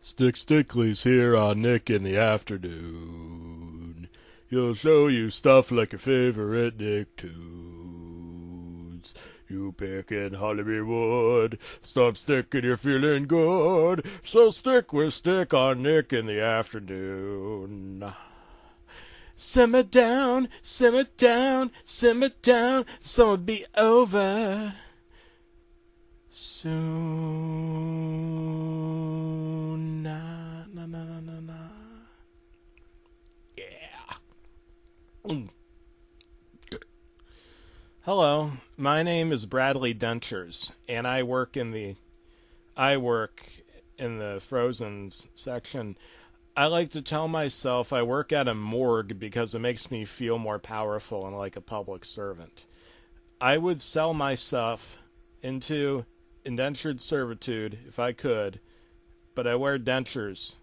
Stickley's here on Nick in the afternoon. He'll show you stuff like your favorite Nicktoons. You pickin' Hollywood, stop sticking, you're feeling good. So stick with Stick on Nick in the afternoon. Simmer down, simmer down, simmer down, some'll be over soon. Na na na na na na. Yeah. Hello, my name is Bradley Dentures, and I work in the Frozen section. I like to tell myself I work at a morgue because it makes me feel more powerful and like a public servant. I would sell myself into indentured servitude if I could, but I wear dentures.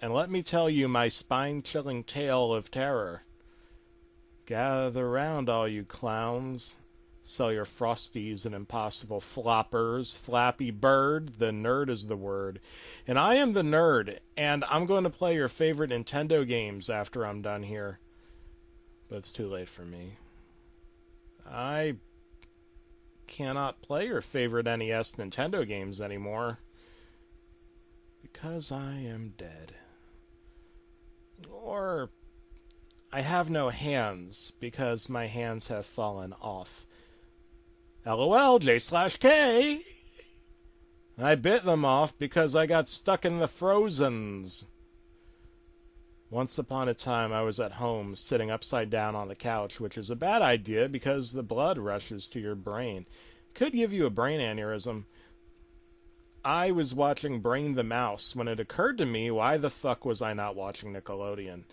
And let me tell you my spine-chilling tale of terror. Gather round, all you clowns. Sell your frosties and impossible floppers. Flappy Bird, the nerd is the word. And I am the nerd, and I'm going to play your favorite Nintendo games after I'm done here. But it's too late for me. I cannot play your favorite NES Nintendo games anymore. Because I am dead. Or I have no hands, because my hands have fallen off. LOL, J/K! I bit them off because I got stuck in the Frozens. Once upon a time, I was at home, sitting upside down on the couch, which is a bad idea because the blood rushes to your brain. Could give you a brain aneurysm. I was watching Brain the Mouse when it occurred to me, why the fuck was I not watching Nickelodeon?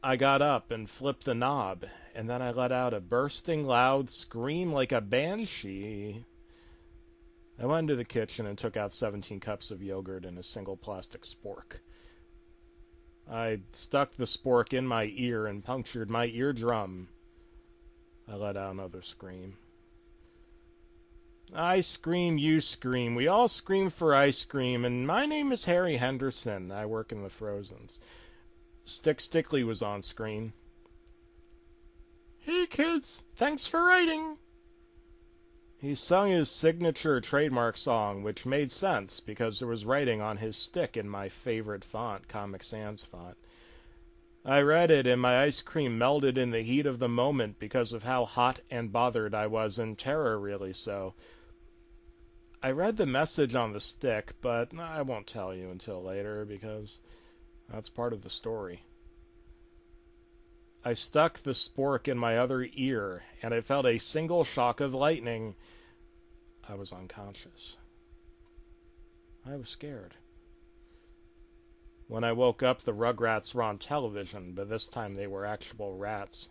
I got up and flipped the knob, and then I let out a bursting loud scream like a banshee. I went into the kitchen and took out 17 cups of yogurt in a single plastic spork. I stuck the spork in my ear and punctured my eardrum. I let out another scream. I scream, you scream. We all scream for ice cream, and my name is Harry Henderson. I work in the Frozens. Stickley was on screen. Hey kids, thanks for writing. He sung his signature trademark song, which made sense because there was writing on his stick in my favorite font, Comic Sans font. I read it and my ice cream melted in the heat of the moment because of how hot and bothered I was, in terror really so. I read the message on the stick, but I won't tell you until later because that's part of the story. I stuck the spork in my other ear, and I felt a single shock of lightning. I was unconscious. I was scared. When I woke up, the Rugrats were on television, but this time they were actual rats.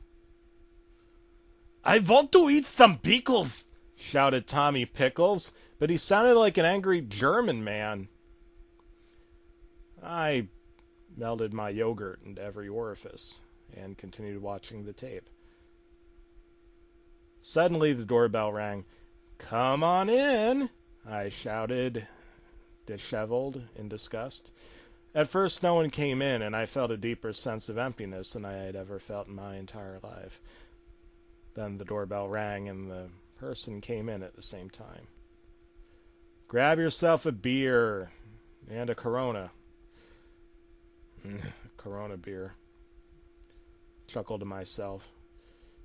I want to eat some pickles, shouted Tommy Pickles, but he sounded like an angry German man. I melted my yogurt into every orifice and continued watching the tape. Suddenly the doorbell rang. Come on in, I shouted, disheveled in disgust. At first no one came in, and I felt a deeper sense of emptiness than I had ever felt in my entire life. Then the doorbell rang, and the person came in at the same time. Grab yourself a beer and a Corona. Corona beer. Chuckled to myself,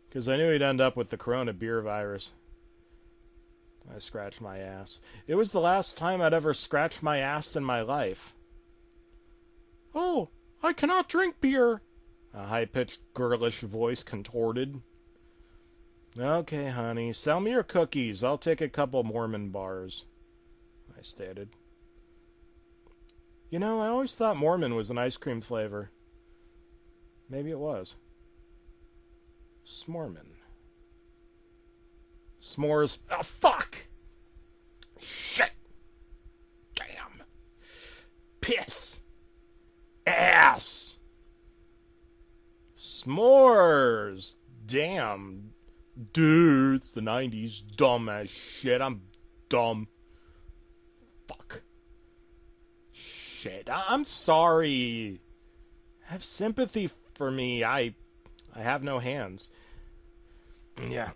because I knew he'd end up with the Corona beer virus. I scratched my ass. It was the last time I'd ever scratched my ass in my life. Oh, I cannot drink beer, a high-pitched girlish voice contorted. Okay, honey, sell me your cookies. I'll take a couple Mormon bars, I stated. You know, I always thought Mormon was an ice cream flavor. Maybe it was. Smorman. S'mores. Oh, fuck! Shit! Damn! Piss! Ass! S'mores! Damn! Dude, it's the 90s. Dumb as shit. I'm dumb. Fuck. Shit. shit. I'm sorry. Have sympathy for me. I have no hands. Yeah.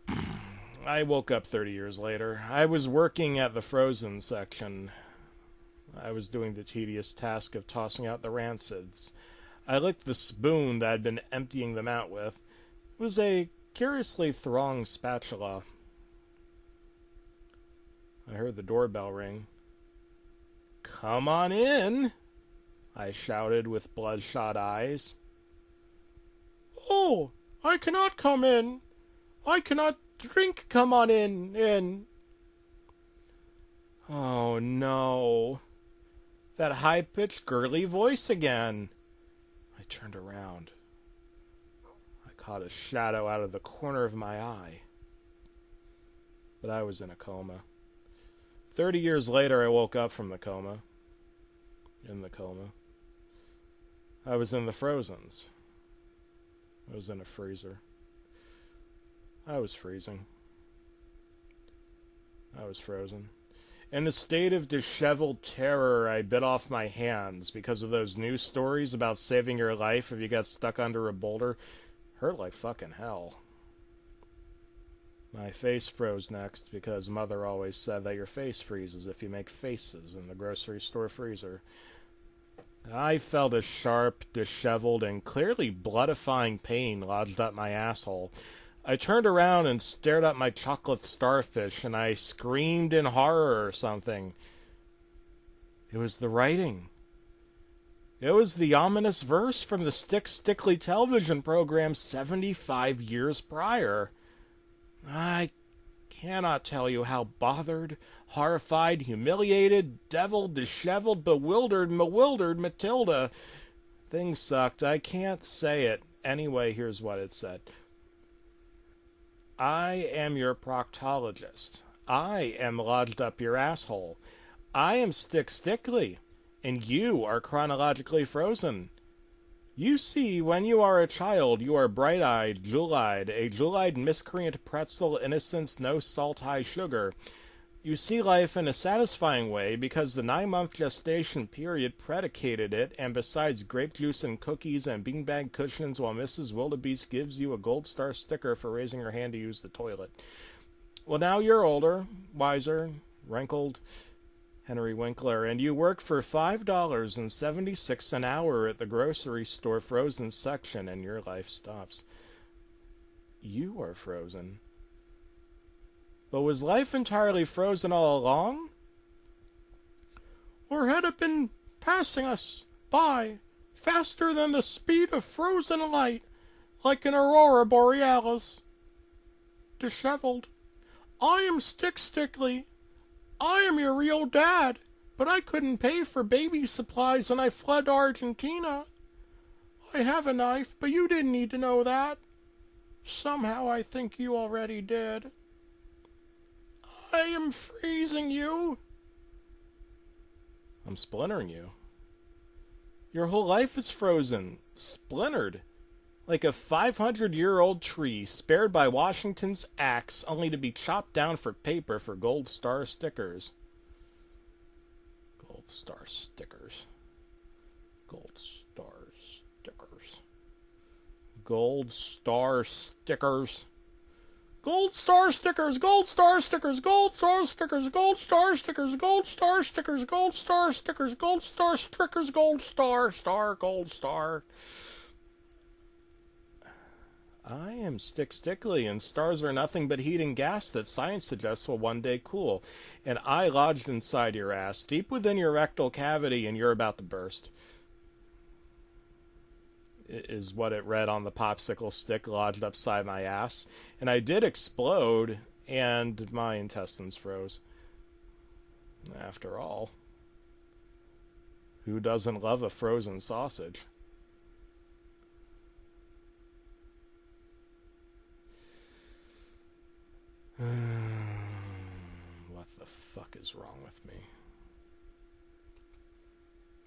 I woke up 30 years later. I was working at the frozen section. I was doing the tedious task of tossing out the rancids. I licked the spoon that I'd been emptying them out with. It was a curiously thronged spatula. I heard the doorbell ring. "Come on in," I shouted with bloodshot eyes. "Oh, I cannot come in. I cannot drink. Come on in. Oh no. That high-pitched, girly voice again. I turned around. I caught a shadow out of the corner of my eye. But I was in a coma. 30 years later, I woke up from the coma. In the coma. I was in the Frozens. I was in a freezer. I was freezing. I was frozen. In a state of disheveled terror, I bit off my hands because of those news stories about saving your life if you got stuck under a boulder. Hurt like fucking hell. My face froze next because Mother always said that your face freezes if you make faces in the grocery store freezer. I felt a sharp, disheveled, and clearly bloodifying pain lodged up my asshole. I turned around and stared at my chocolate starfish, and I screamed in horror or something. It was the writing. It was the ominous verse from the Stickly television program 75 years prior. I cannot tell you how bothered, horrified, humiliated, deviled, disheveled, bewildered Matilda. Things sucked. I can't say it. Anyway, here's what it said. I am your proctologist. I am lodged up your asshole. I am Stickly, and you are chronologically frozen. You see, when you are a child, you are bright-eyed, jewel-eyed, a jewel-eyed miscreant pretzel, innocence, no salt, high sugar. You see life in a satisfying way because the 9-month gestation period predicated it, and besides grape juice and cookies and beanbag cushions, while Mrs. Wildebeest gives you a gold star sticker for raising her hand to use the toilet. Well, now you're older, wiser, wrinkled, Henry Winkler, and you work for $5.76 an hour at the grocery store frozen section, and your life stops. You are frozen. But was life entirely frozen all along? Or had it been passing us by faster than the speed of frozen light, like an aurora borealis? Disheveled. I am Stickly. I am your real dad, but I couldn't pay for baby supplies and I fled to Argentina. I have a knife, but you didn't need to know that. Somehow I think you already did. I am freezing you. I'm splintering you. Your whole life is frozen, splintered, like a 500-year-old tree spared by Washington's axe only to be chopped down for paper for gold star stickers. Gold star stickers. Gold star stickers. Gold star stickers. Gold star stickers, gold star stickers, gold star stickers, gold star stickers, gold star stickers, gold star stickers, gold star stickers, gold star, gold star. I am Stickly, and stars are nothing but heat and gas that science suggests will one day cool. And I lodged inside your ass, deep within your rectal cavity, and you're about to burst. Is what it read on the popsicle stick lodged upside my ass. And I did explode, and my intestines froze. After all, who doesn't love a frozen sausage? What the fuck is wrong with me?